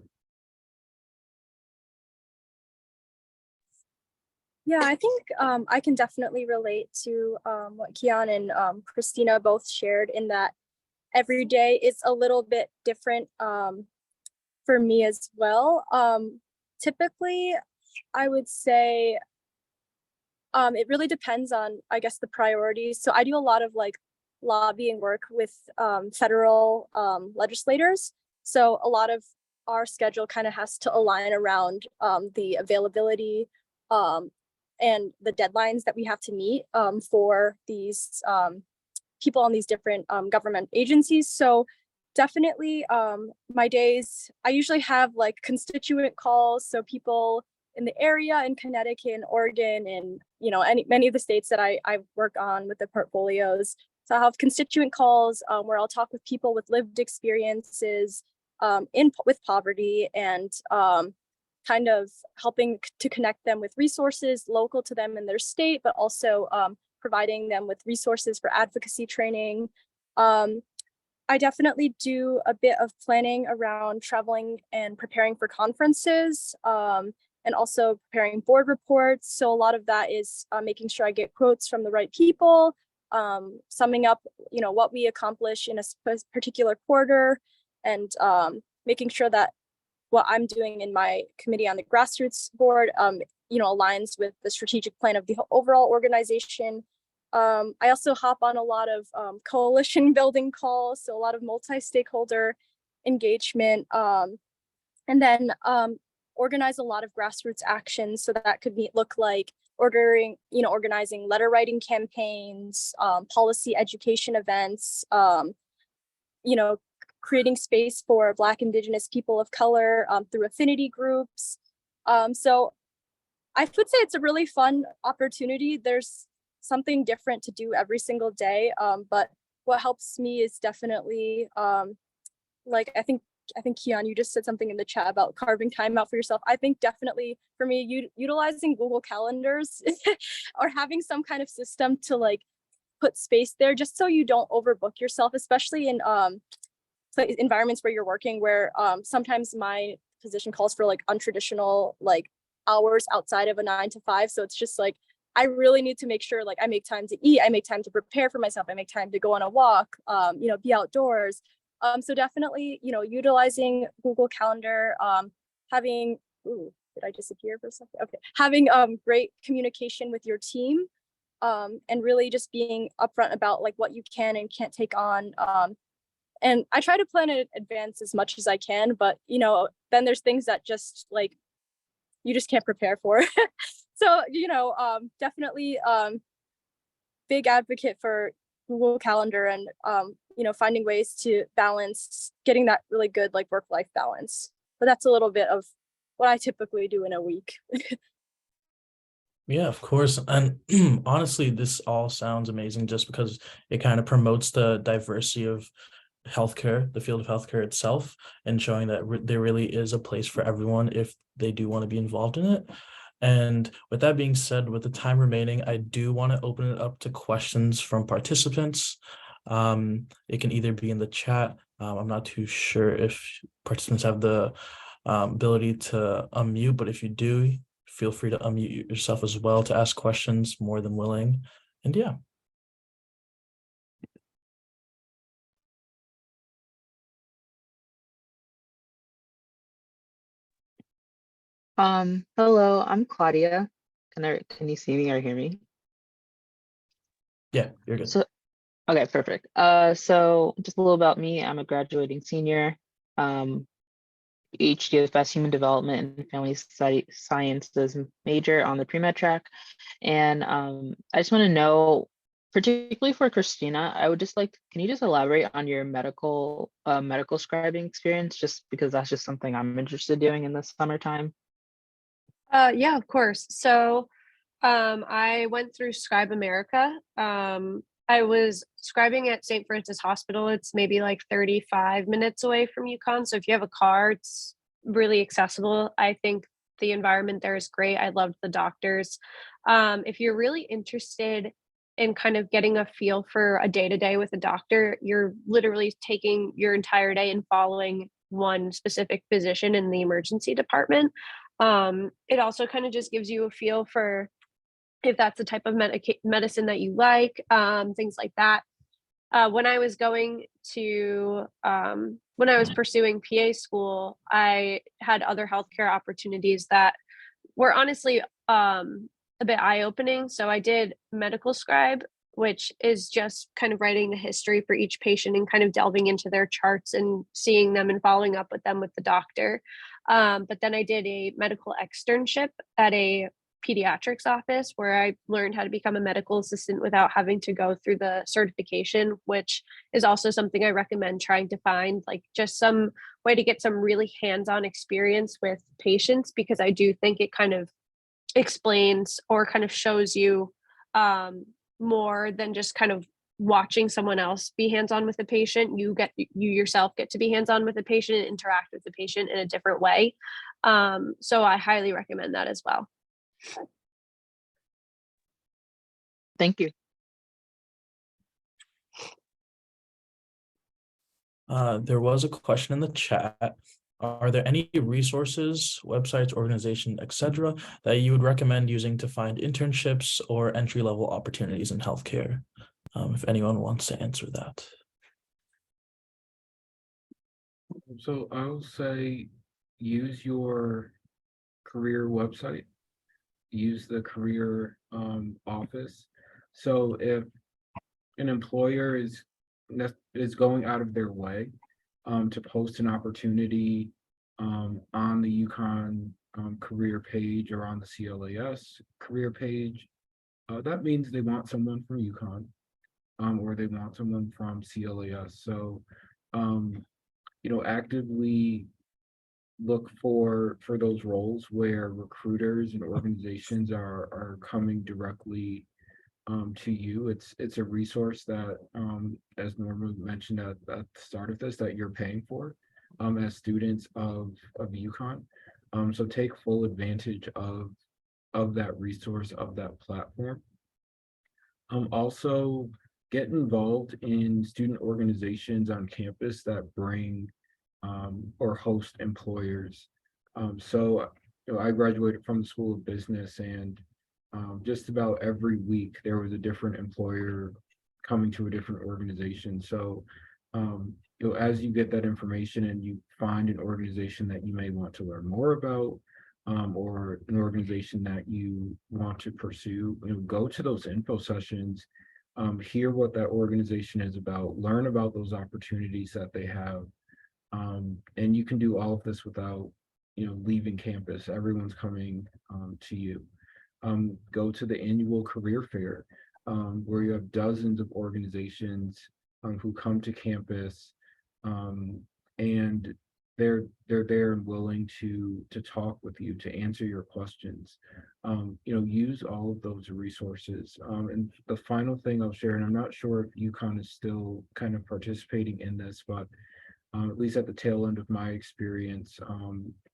Yeah, I think I can definitely relate to what Kian and Christina both shared, in that every day is a little bit different for me as well. Typically, I would say it really depends on, I guess, the priorities. So I do a lot of like lobbying work with federal legislators. So a lot of our schedule kind of has to align around the availability and the deadlines that we have to meet for these people on these different government agencies. So definitely my days, I usually have like constituent calls. So people in the area in Connecticut and Oregon and, many of the states that I work on with the portfolios. So I'll have constituent calls where I'll talk with people with lived experiences with poverty and kind of helping to connect them with resources local to them in their state, but also providing them with resources for advocacy training. I definitely do a bit of planning around traveling and preparing for conferences and also preparing board reports. So a lot of that is making sure I get quotes from the right people, summing up, what we accomplish in a particular quarter, and making sure that what I'm doing in my committee on the grassroots board, aligns with the strategic plan of the overall organization. I also hop on a lot of coalition building calls, so a lot of multi-stakeholder engagement, and then organize a lot of grassroots actions. So that could look like organizing letter writing campaigns, policy education events, creating space for Black, Indigenous, people of color through affinity groups. So I would say it's a really fun opportunity. There's something different to do every single day. But what helps me is definitely, I think Kian, you just said something in the chat about carving time out for yourself. I think definitely for me, utilizing Google Calendars or having some kind of system to like put space there, just so you don't overbook yourself, especially in environments where you're working, where sometimes my position calls for like untraditional like hours outside of a 9 to 5. So it's just like, I really need to make sure like I make time to eat, I make time to prepare for myself, I make time to go on a walk, be outdoors. So definitely, utilizing Google Calendar, having, did I disappear for a second? Okay, having great communication with your team, and really just being upfront about like what you can and can't take on. And I try to plan in advance as much as I can, but then there's things that just like you just can't prepare for. So definitely big advocate for Google Calendar and finding ways to balance getting that really good like work-life balance. But that's a little bit of what I typically do in a week. Yeah, of course. And honestly, this all sounds amazing just because it kind of promotes the diversity of healthcare, the field of healthcare itself, and showing that there really is a place for everyone if they do want to be involved in it. And with that being said, with the time remaining, I do want to open it up to questions from participants. It can either be in the chat. I'm not too sure if participants have the ability to unmute, but if you do, feel free to unmute yourself as well to ask questions, more than willing. And yeah. Hello, I'm Claudia. Can you see me or hear me? Yeah, you're good. So, okay, perfect. So just a little about me. I'm a graduating senior, HDFS Human Development and Family Sciences major on the pre-med track. And I just want to know, particularly for Christina, I would just like, can you just elaborate on your medical scribing experience, just because that's just something I'm interested in doing in the summertime. Yeah, of course. So I went through Scribe America. I was scribing at St. Francis Hospital. It's maybe like 35 minutes away from UConn. So if you have a car, it's really accessible. I think the environment there is great. I loved the doctors. If you're really interested in kind of getting a feel for a day-to-day with a doctor, you're literally taking your entire day and following one specific physician in the emergency department. It also kind of just gives you a feel for if that's the type of medicine that you like, things like that. When I was pursuing PA school, I had other healthcare opportunities that were honestly a bit eye-opening. So I did medical scribe, which is just kind of writing the history for each patient and kind of delving into their charts and seeing them and following up with them with the doctor. But then I did a medical externship at a pediatrics office where I learned how to become a medical assistant without having to go through the certification, which is also something I recommend trying to find, like just some way to get some really hands-on experience with patients, because I do think it kind of explains or kind of shows you more than just kind of watching someone else be hands-on with the patient. You yourself get to be hands-on with the patient and interact with the patient in a different way. So I highly recommend that as well. Thank you. There was a question in the chat. Are there any resources, websites, organization, etc., that you would recommend using to find internships or entry-level opportunities in healthcare? If anyone wants to answer that. So I'll say use your career website, use the career office. So if an employer is going out of their way to post an opportunity on the UConn career page or on the CLAS career page, that means they want someone from UConn or they want someone from CLAS. So actively look for those roles where recruiters and organizations are coming directly to you. It's a resource that, as Norma mentioned at the start of this, that you're paying for as students of UConn. So take full advantage of that resource, of that platform. Also get involved in student organizations on campus that bring or host employers. So I graduated from the School of Business, and just about every week there was a different employer coming to a different organization. So as you get that information and you find an organization that you may want to learn more about, or an organization that you want to pursue, go to those info sessions, hear what that organization is about, learn about those opportunities that they have. And you can do all of this without leaving campus. Everyone's coming to you. Go to the annual career fair, where you have dozens of organizations who come to campus, and they're there and willing to talk with you, to answer your questions. Use all of those resources. And the final thing I'll share, and I'm not sure if UConn is still kind of participating in this, but at least at the tail end of my experience,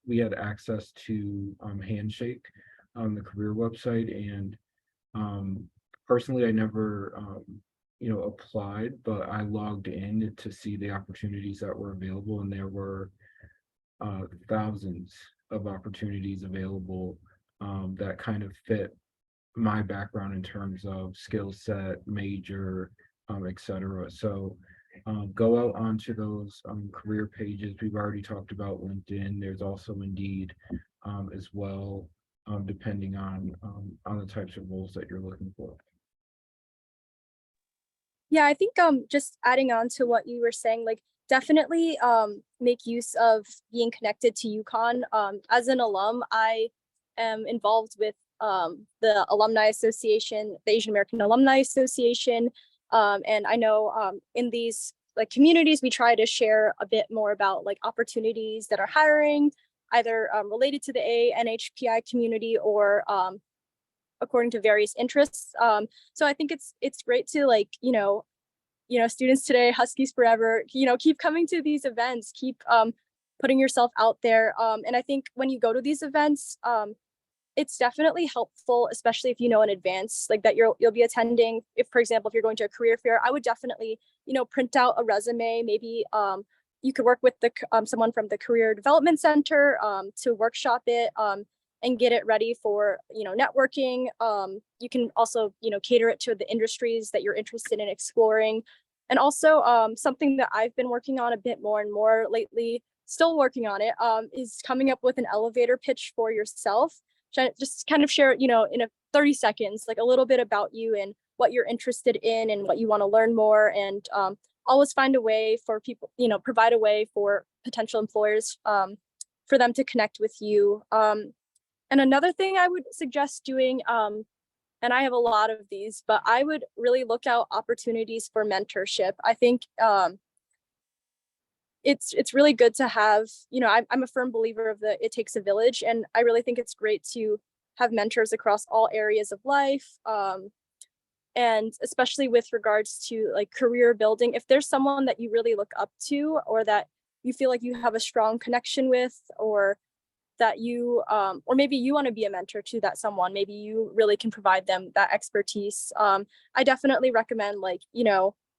we had access to Handshake on the career website, and personally, I never applied, but I logged in to see the opportunities that were available, and there were thousands of opportunities available that kind of fit my background in terms of skill set, major, etc. So go out onto those career pages. We've already talked about LinkedIn. There's also Indeed as well, depending on the types of roles that you're looking for. Yeah, I think just adding on to what you were saying, like definitely make use of being connected to UConn. As an alum, I am involved with the Alumni Association, the Asian American Alumni Association. And I know in these like communities, we try to share a bit more about like opportunities that are hiring, either related to the ANHPI community or according to various interests. So I think it's great to like, students today, Huskies forever, keep coming to these events, keep putting yourself out there. And I think when you go to these events, it's definitely helpful, especially if you know in advance, like that you'll be attending. If, for example, if you're going to a career fair, I would definitely, print out a resume. Maybe you could work with the someone from the Career Development Center to workshop it and get it ready for, networking. You can also, cater it to the industries that you're interested in exploring. And also something that I've been working on a bit more and more lately, still working on it, is coming up with an elevator pitch for yourself. Just kind of share, in a 30 seconds, like a little bit about you and what you're interested in and what you want to learn more. And always find a way for people, provide a way for potential employers for them to connect with you. And another thing I would suggest doing, and I have a lot of these, but I would really look out opportunities for mentorship. I think it's really good to have, I'm a firm believer of it takes a village, and I really think it's great to have mentors across all areas of life. And especially with regards to like career building, if there's someone that you really look up to or that you feel like you have a strong connection with, or that you, or maybe you want to be a mentor to that someone, maybe you really can provide them that expertise. I definitely recommend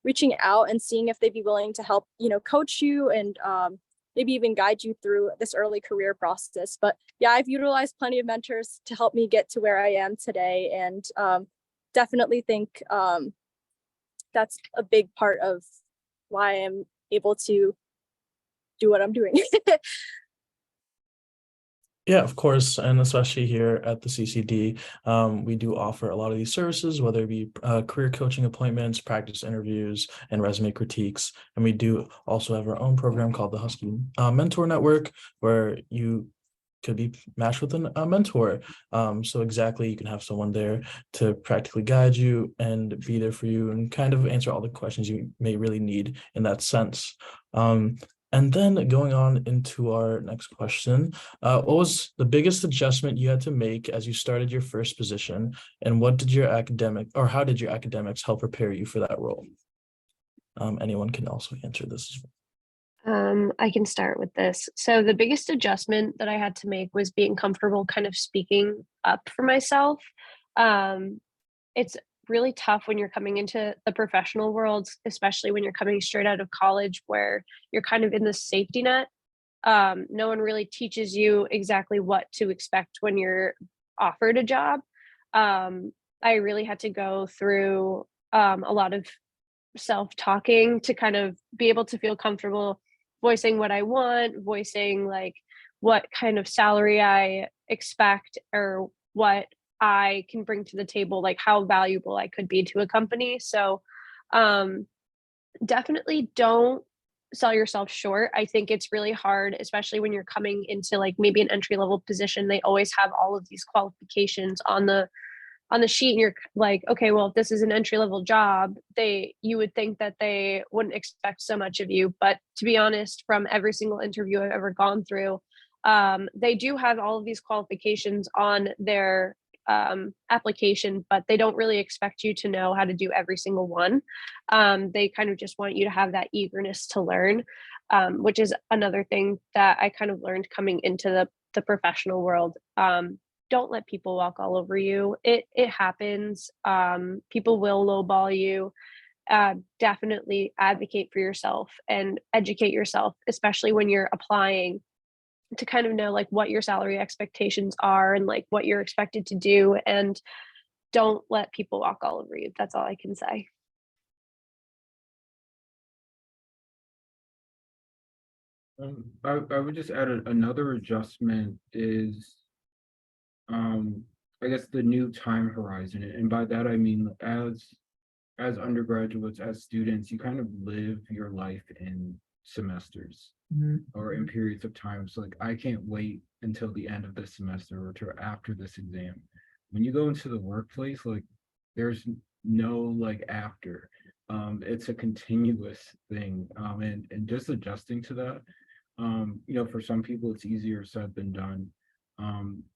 reaching out and seeing if they'd be willing to help, coach you and maybe even guide you through this early career process. But yeah, I've utilized plenty of mentors to help me get to where I am today. And definitely think that's a big part of why I'm able to do what I'm doing. Yeah, of course, and especially here at the CCD, we do offer a lot of these services, whether it be career coaching appointments, practice interviews, and resume critiques. And we do also have our own program called the Husky Mentor Network, where you could be matched with a mentor. So exactly, you can have someone there to practically guide you and be there for you and kind of answer all the questions you may really need in that sense. And then going on into our next question, what was the biggest adjustment you had to make as you started your first position, and what did your how did your academics help prepare you for that role? Anyone can also answer this as well. I can start with this. So the biggest adjustment that I had to make was being comfortable kind of speaking up for myself. It's really tough when you're coming into the professional world, especially when you're coming straight out of college where you're kind of in the safety net. No one really teaches you exactly what to expect when you're offered a job. I really had to go through a lot of self-talking to kind of be able to feel comfortable voicing what I want, voicing like what kind of salary I expect or what I can bring to the table, like how valuable I could be to a company. So definitely don't sell yourself short. I think it's really hard, especially when you're coming into like maybe an entry level position. They always have all of these qualifications on the on the sheet and you're like, okay, well, if this is an entry-level job, you would think that they wouldn't expect so much of you. But to be honest, from every single interview I've ever gone through, they do have all of these qualifications on their application, but they don't really expect you to know how to do every single one. They kind of just want you to have that eagerness to learn, which is another thing that I kind of learned coming into the professional world. Don't let people walk all over you. It happens. People will lowball you. Definitely advocate for yourself and educate yourself, especially when you're applying, to kind of know like what your salary expectations are and like what you're expected to do, and don't let people walk all over you. That's all I can say. I would just add another adjustment is, I guess the new time horizon, and by that I mean as undergraduates, as students, you kind of live your life in semesters or in periods of time. So like I can't wait until the end of this semester or to after this exam. When you go into the workplace, like there's no like after. It's a continuous thing. And just adjusting to that. For some people it's easier said than done.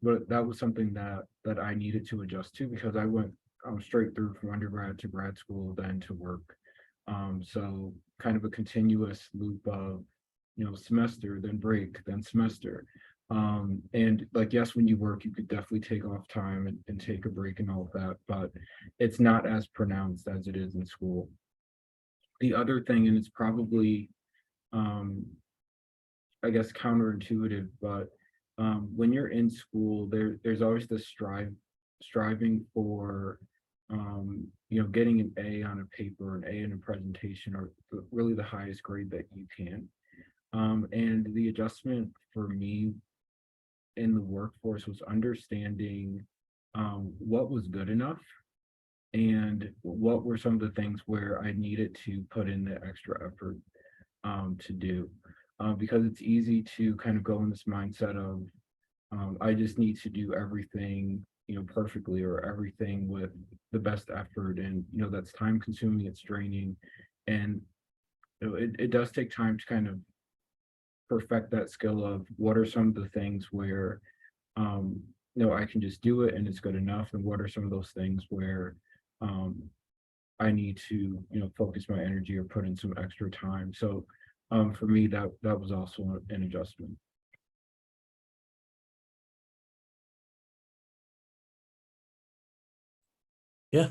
But that was something that I needed to adjust to, because I went straight through from undergrad to grad school, then to work. So kind of a continuous loop of, semester, then break, then semester. And like, yes, when you work, you could definitely take off time and take a break and all of that, but it's not as pronounced as it is in school. The other thing, and it's probably, I guess, counterintuitive, but when you're in school, there's always this striving for getting an A on a paper, an A in a presentation, or really the highest grade that you can. And the adjustment for me in the workforce was understanding what was good enough and what were some of the things where I needed to put in the extra effort to do. Because it's easy to kind of go in this mindset of I just need to do everything perfectly, or everything with the best effort, and that's time consuming, it's draining, and it does take time to kind of perfect that skill of what are some of the things where I can just do it and it's good enough, and what are some of those things where I need to focus my energy or put in some extra time. So for me, that was also an adjustment. Yeah,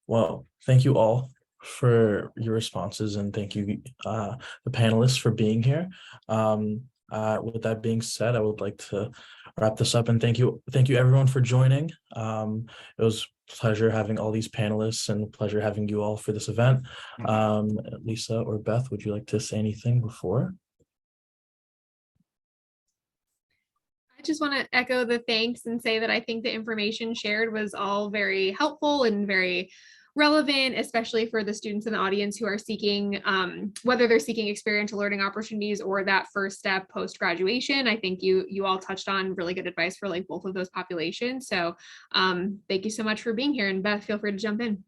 well, thank you all for your responses, and thank you, the panelists, for being here. With that being said, I would like to wrap this up, and thank you everyone for joining. It was a pleasure having all these panelists, and a pleasure having you all for this event. Lisa or Beth, would you like to say anything before? I just want to echo the thanks and say that I think the information shared was all very helpful and very relevant, especially for the students in the audience who are seeking, whether they're seeking experiential learning opportunities or that first step post-graduation. I think you all touched on really good advice for like both of those populations. So thank you so much for being here. And Beth, feel free to jump in.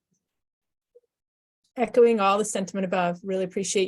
Echoing all the sentiment above, really appreciate your